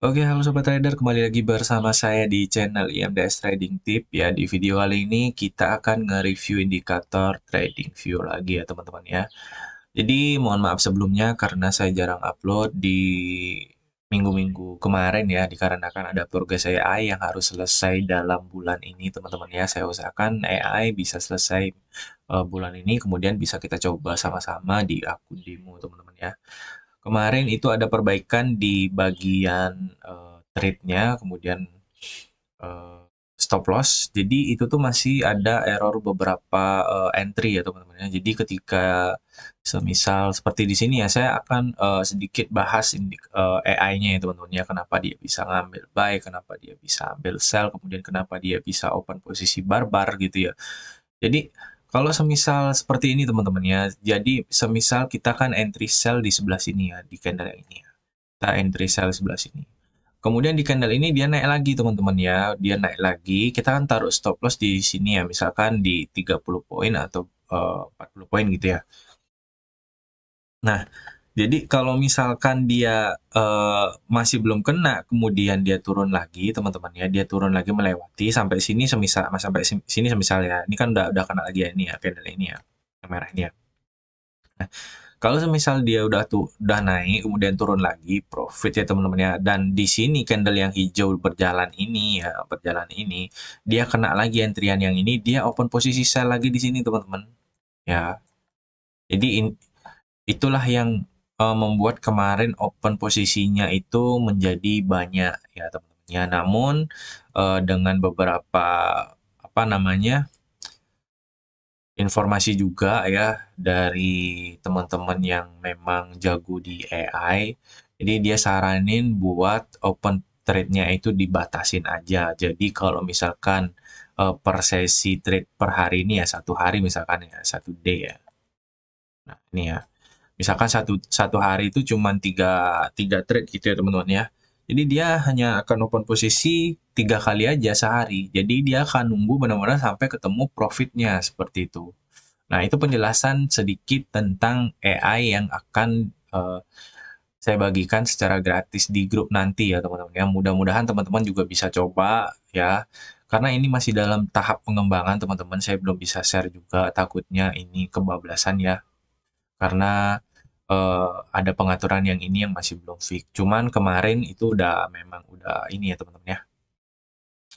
Oke, halo Sobat Trader, kembali lagi bersama saya di channel IMDS Trading Tip. Ya, di video kali ini kita akan nge-review indikator Trading View lagi ya teman-teman ya. Jadi mohon maaf sebelumnya karena saya jarang upload di minggu-minggu kemarin ya, dikarenakan ada progres AI yang harus selesai dalam bulan ini teman-teman ya. Saya usahakan AI bisa selesai bulan ini, kemudian bisa kita coba sama-sama di akun demo teman-teman ya. Kemarin itu ada perbaikan di bagian trade-nya, kemudian eh, stop loss. Jadi itu tuh masih ada error beberapa entry ya teman-teman ya. Jadi ketika semisal seperti di sini ya, saya akan sedikit bahas AI-nya ya teman-teman ya. Kenapa dia bisa ngambil buy, kenapa dia bisa ambil sell, kemudian kenapa dia bisa open posisi barbar gitu ya. Jadi kalau semisal seperti ini teman-teman ya, jadi semisal kita kan entry sell di sebelah sini ya, di candle yang ini ya. Kita entry sell sebelah sini. Kemudian di candle ini dia naik lagi teman-teman ya, dia naik lagi. Kita kan taruh stop loss di sini ya, misalkan di 30 poin atau 40 poin gitu ya. Nah, jadi kalau misalkan dia masih belum kena, kemudian dia turun lagi, teman-teman ya, dia turun lagi melewati sampai sini semisal, sampai sini semisal ya. Ini kan udah kena lagi ya ini ya, candle ini ya, yang merah ini ya. Nah, kalau semisal dia udah naik, kemudian turun lagi, profit ya teman-teman ya. Dan di sini candle yang hijau berjalan ini ya, berjalan ini, dia kena lagi antrian yang ini, dia open posisi sell lagi di sini teman-teman. Ya, jadi itulah yang membuat kemarin open posisinya itu menjadi banyak ya teman-teman ya. Namun dengan beberapa apa namanya informasi juga ya dari teman-teman yang memang jago di AI. Jadi dia saranin buat open trade-nya itu dibatasin aja. Jadi kalau misalkan per sesi trade per hari ini ya satu hari misalkan ya satu day ya. Nah ini ya. Misalkan satu satu hari itu cuma tiga tiga trade gitu ya teman-teman ya. Jadi dia hanya akan open posisi 3 kali aja sehari. Jadi dia akan nunggu benar-benar sampai ketemu profitnya seperti itu. Nah, itu penjelasan sedikit tentang AI yang akan saya bagikan secara gratis di grup nanti ya teman-teman ya. Mudah-mudahan teman-teman juga bisa coba ya. Karena ini masih dalam tahap pengembangan teman-teman. Saya belum bisa share juga, takutnya ini kebablasan ya. Karena ada pengaturan yang ini yang masih belum fix. Cuman kemarin itu udah memang udah ini ya teman-teman ya.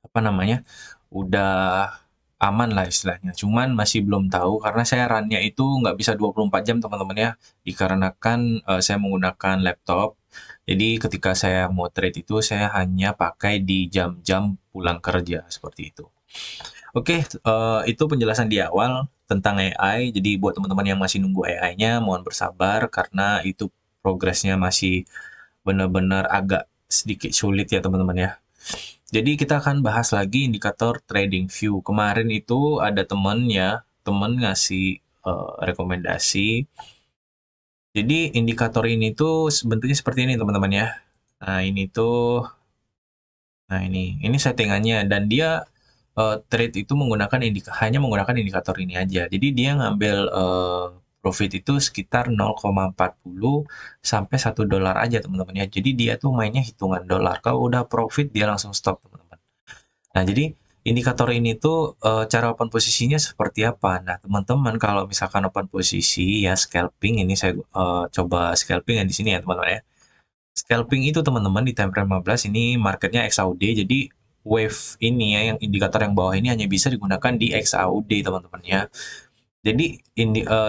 Apa namanya? Udah aman lah istilahnya. Cuman masih belum tahu karena saya runnya itu nggak bisa 24 jam teman-teman ya. Dikarenakan saya menggunakan laptop. Jadi ketika saya mau trade itu saya hanya pakai di jam-jam pulang kerja seperti itu. Oke, itu penjelasan di awal tentang AI. Jadi buat teman-teman yang masih nunggu AI-nya, mohon bersabar karena itu progresnya masih benar-benar agak sedikit sulit ya teman-teman ya. Jadi kita akan bahas lagi indikator trading view. Kemarin itu ada temen ya, temen ngasih rekomendasi. Jadi indikator ini tuh bentuknya seperti ini teman-teman ya. Nah ini tuh, nah ini settingannya dan dia trade itu hanya menggunakan indikator ini aja. Jadi dia ngambil profit itu sekitar 0,40 sampai $1 aja teman-teman ya. Jadi dia tuh mainnya hitungan dolar. Kalau udah profit dia langsung stop teman-teman. Nah, jadi indikator ini tuh cara open posisinya seperti apa? Nah, teman-teman kalau misalkan open posisi ya scalping ini saya coba scalping ya di sini ya teman-teman ya. Scalping itu teman-teman di time frame 15 ini marketnya XAUD. Jadi wave ini ya yang indikator yang bawah ini hanya bisa digunakan di XAUD teman-teman ya. Jadi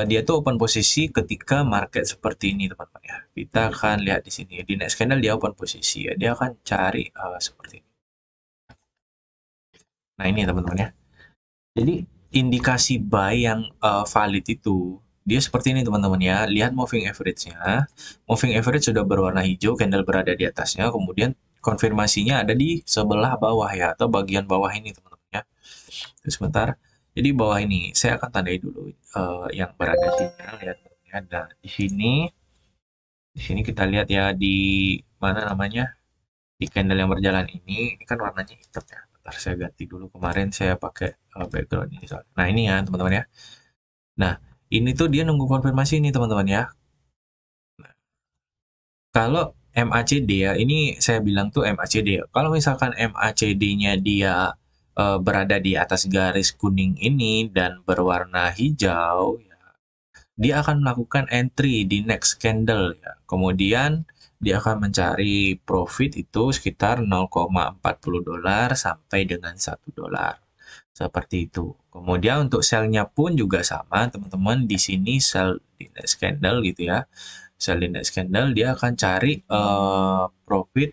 dia tuh open posisi ketika market seperti ini teman-teman ya. Kita akan lihat di sini di next candle dia open posisi ya. Dia akan cari seperti ini. Nah, ini ya teman-teman ya. Jadi indikasi buy yang valid itu dia seperti ini teman-teman ya. Lihat moving average-nya. Moving average sudah berwarna hijau, candle berada di atasnya, kemudian konfirmasinya ada di sebelah bawah ya atau bagian bawah ini teman-teman ya. Terus sebentar. Jadi bawah ini saya akan tandai dulu yang berada di lihat ya. Nah, di sini kita lihat ya di mana namanya? Di candle yang berjalan ini kan warnanya hitam ya. Bentar saya ganti dulu. Kemarin saya pakai background ini soalnya. Nah, ini ya teman-teman ya. Nah, ini tuh dia nunggu konfirmasi ini teman-teman ya. Kalau MACD ya, ini saya bilang tuh MACD. Kalau misalkan MACD-nya dia berada di atas garis kuning ini dan berwarna hijau, ya, dia akan melakukan entry di next candle ya. Kemudian dia akan mencari profit itu sekitar 0,40 dolar sampai dengan 1 dolar. Seperti itu. Kemudian untuk sell-nya pun juga sama, teman-teman. Di sini sell di next candle gitu ya. Sell di next candle dia akan cari profit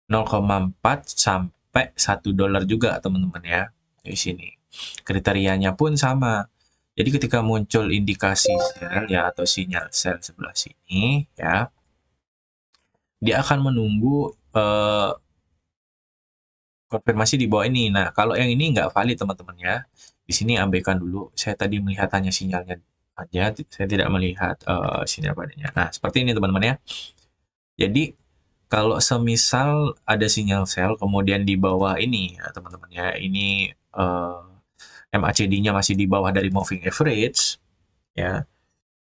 0,4 sampai 1 dolar juga teman-teman ya di sini. Kriterianya pun sama. Jadi ketika muncul indikasi sell ya atau sinyal sell sebelah sini ya, dia akan menunggu konfirmasi di bawah ini. Nah, kalau yang ini nggak valid teman-teman ya. Di sini abaikan dulu. Saya tadi melihat hanya sinyalnya aja, saya tidak melihat sinyal padanya. Nah, seperti ini teman-teman ya. Jadi kalau semisal ada sinyal sell, kemudian di bawah ini ya teman-teman ya, ini MACD-nya masih di bawah dari moving average, ya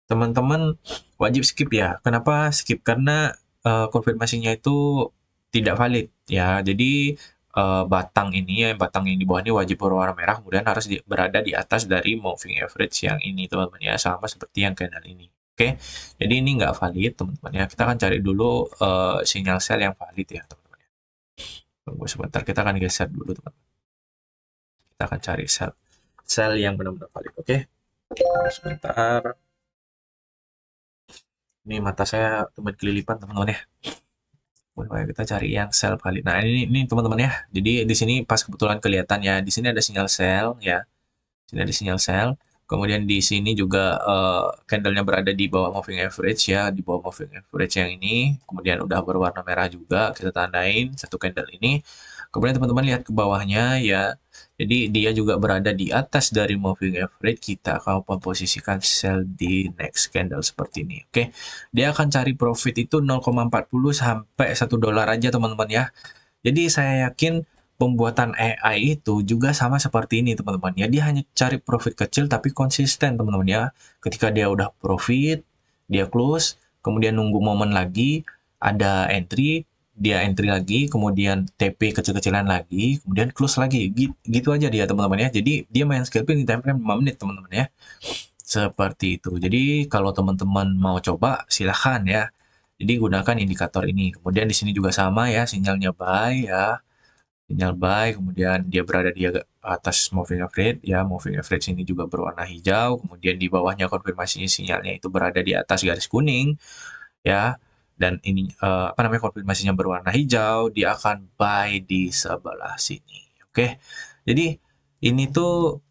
teman-teman wajib skip ya. Kenapa skip? Karena konfirmasinya itu tidak valid ya. Jadi batang ini ya, batang yang di bawah ini wajib berwarna merah, kemudian harus berada di atas dari moving average yang ini teman-teman ya, sama seperti yang candle ini. Oke, jadi ini nggak valid teman-teman ya. Kita akan cari dulu sinyal sell yang valid ya teman-teman ya. Tunggu sebentar, kita akan geser dulu teman-teman. Kita akan cari sell yang benar-benar valid. Oke, tunggu sebentar. Ini mata saya teman kelilipan teman-teman ya. Kita cari yang sell valid. Nah ini teman-teman ya. Jadi di sini pas kebetulan kelihatan ya. Di sini ada sinyal sell ya. Sini ada sinyal sell. Kemudian di sini juga candlenya berada di bawah moving average ya, di bawah moving average yang ini. Kemudian udah berwarna merah juga, kita tandain satu candle ini. Kemudian teman-teman lihat ke bawahnya ya. Jadi dia juga berada di atas dari moving average. Kita akan memposisikan sell di next candle seperti ini. Oke. Dia akan cari profit itu 0,40 sampai 1 dolar aja teman-teman ya. Jadi saya yakin pembuatan AI itu juga sama seperti ini teman-teman ya. Dia hanya cari profit kecil tapi konsisten teman-teman ya. Ketika dia udah profit, dia close, kemudian nunggu momen lagi, ada entry, dia entry lagi, kemudian TP kecil-kecilan lagi, kemudian close lagi. Gitu aja dia teman-teman ya. Jadi dia main scalping di time frame 5 menit teman-teman ya. Seperti itu. Jadi kalau teman-teman mau coba silahkan ya. Jadi gunakan indikator ini. Kemudian di sini juga sama ya, sinyalnya buy ya. Sinyal buy, kemudian dia berada di atas moving average ya. Moving average ini juga berwarna hijau. Kemudian di bawahnya konfirmasinya sinyalnya itu berada di atas garis kuning ya. Dan ini apa namanya, konfirmasinya berwarna hijau, dia akan buy di sebelah sini. Oke. Jadi ini tuh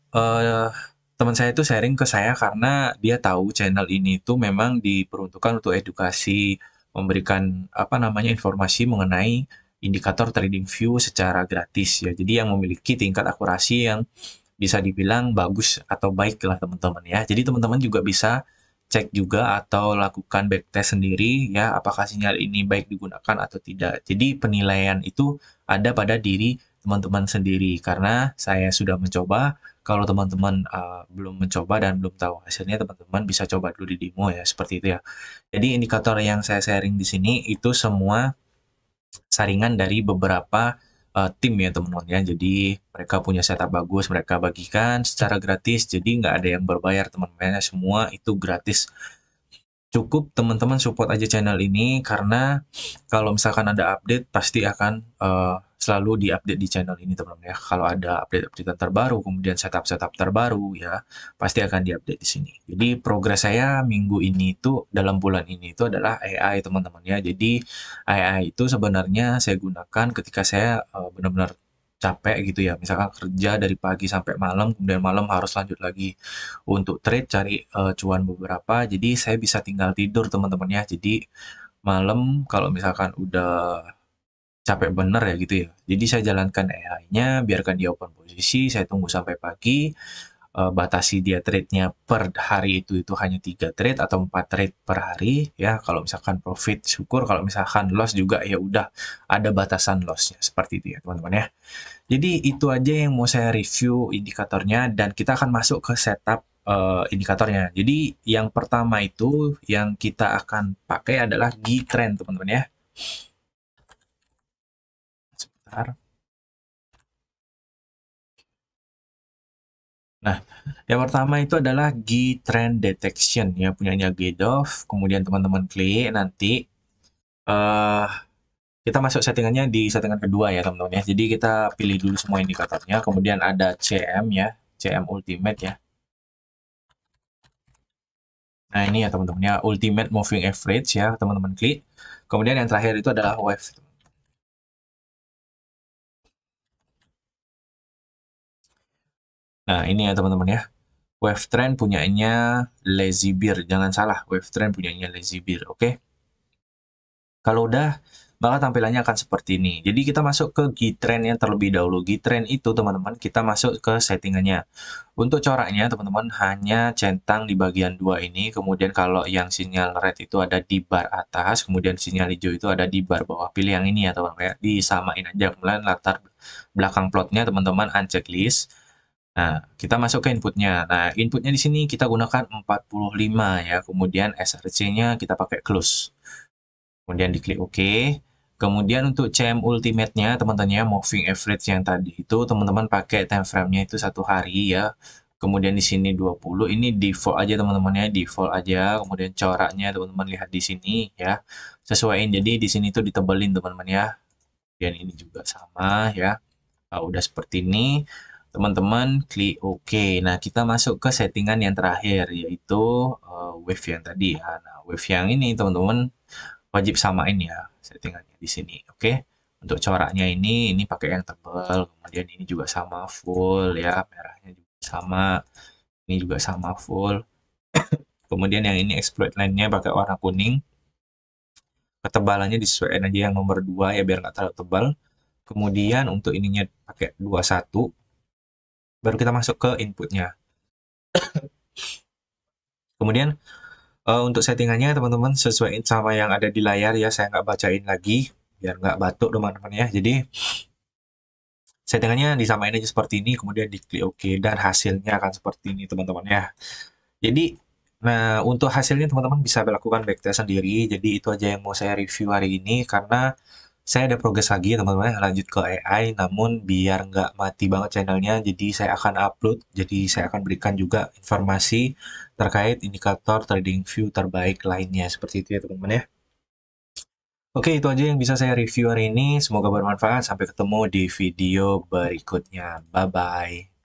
teman saya itu sharing ke saya karena dia tahu channel ini tuh memang diperuntukkan untuk edukasi, memberikan apa namanya, informasi mengenai indikator trading view secara gratis ya. Jadi yang memiliki tingkat akurasi yang bisa dibilang bagus atau baik lah teman-teman ya. Jadi teman-teman juga bisa cek juga atau lakukan backtest sendiri ya, apakah sinyal ini baik digunakan atau tidak. Jadi penilaian itu ada pada diri teman-teman sendiri karena saya sudah mencoba. Kalau teman-teman belum mencoba dan belum tahu hasilnya, teman-teman bisa coba dulu di demo ya, seperti itu ya. Jadi indikator yang saya sharing di sini itu semua saringan dari beberapa tim ya teman-teman ya. Jadi mereka punya setup bagus, mereka bagikan secara gratis. Jadi nggak ada yang berbayar teman-teman, semua itu gratis. Cukup teman-teman support aja channel ini karena kalau misalkan ada update pasti akan selalu diupdate di channel ini teman-teman ya. Kalau ada update-update terbaru, kemudian setup-setup terbaru ya, pasti akan diupdate di sini. Jadi progres saya minggu ini itu dalam bulan ini itu adalah AI teman-teman ya. Jadi AI itu sebenarnya saya gunakan ketika saya benar-benar capek gitu ya. Misalkan kerja dari pagi sampai malam, kemudian malam harus lanjut lagi untuk trade cari cuan beberapa. Jadi saya bisa tinggal tidur teman-teman ya. Jadi malam kalau misalkan udah capek bener ya gitu ya. Jadi saya jalankan AI-nya, biarkan dia open posisi, saya tunggu sampai pagi, batasi dia trade-nya per hari itu hanya 3 trade atau 4 trade per hari ya. Kalau misalkan profit syukur, kalau misalkan loss juga ya udah ada batasan loss-nya seperti itu ya teman-teman ya. Jadi itu aja yang mau saya review indikatornya dan kita akan masuk ke setup indikatornya. Jadi yang pertama itu yang kita akan pakai adalah G-Trend, teman-teman ya. Sebentar. Nah, yang pertama itu adalah G-Trend Detection ya, punyanya GDOF. Kemudian teman-teman klik nanti eh kita masuk settingannya di settingan kedua ya teman-teman ya. Jadi kita pilih dulu semua indikatornya. Kemudian ada CM ya, CM Ultimate ya. Nah ini ya teman-teman ya, Ultimate Moving Average ya, teman-teman klik. Kemudian yang terakhir itu adalah Wave. Nah ini ya teman-teman ya, Wave Trend punyanya Lazy Bear. Jangan salah, Wave Trend punyanya Lazy Bear, oke? Kalau udah, maka tampilannya akan seperti ini. Jadi kita masuk ke Gtrend yang terlebih dahulu. Gtrend itu teman-teman, kita masuk ke settingannya. Untuk coraknya teman-teman hanya centang di bagian dua ini. Kemudian kalau yang sinyal red itu ada di bar atas. Kemudian sinyal hijau itu ada di bar bawah. Pilih yang ini ya teman-teman ya. Disamain aja. Kemudian latar belakang plotnya teman-teman unchecklist. Nah, kita masuk ke inputnya. Nah, inputnya di sini kita gunakan 45 ya. Kemudian SRC-nya kita pakai close. Kemudian diklik OK. Kemudian untuk CM Ultimate-nya, teman-teman ya, moving average yang tadi itu, teman-teman pakai time frame-nya itu 1 hari ya. Kemudian di sini 20, ini default aja teman-teman ya, default aja. Kemudian coraknya teman-teman lihat di sini ya. Sesuaiin, jadi di sini tuh ditebelin teman-teman ya. Dan ini juga sama ya. Nah, udah seperti ini, teman-teman klik OK. Nah, kita masuk ke settingan yang terakhir, yaitu wave yang tadi ya. Nah, wave yang ini teman-teman wajib samain ya settingannya di sini. Oke. Untuk coraknya ini pakai yang tebal, kemudian ini juga sama full ya, merahnya juga sama, ini juga sama full. Kemudian yang ini exploit line-nya pakai warna kuning. Ketebalannya disesuaikan aja yang nomor 2 ya biar nggak terlalu tebal. Kemudian untuk ininya pakai 21. Baru kita masuk ke inputnya. Kemudian untuk settingannya teman-teman sesuaiin sama yang ada di layar ya. Saya nggak bacain lagi biar nggak batuk teman-teman ya. Jadi settingannya disamain aja seperti ini, kemudian diklik OK, dan hasilnya akan seperti ini teman-teman ya. Jadi, nah untuk hasilnya teman-teman bisa lakukan backtest sendiri, jadi itu aja yang mau saya review hari ini, karena saya ada progres lagi teman-teman, lanjut ke AI, namun biar nggak mati banget channelnya, jadi saya akan upload, jadi saya akan berikan juga informasi terkait indikator trading view terbaik lainnya, seperti itu ya teman-teman ya. Oke, itu aja yang bisa saya review hari ini. Semoga bermanfaat. Sampai ketemu di video berikutnya. Bye-bye.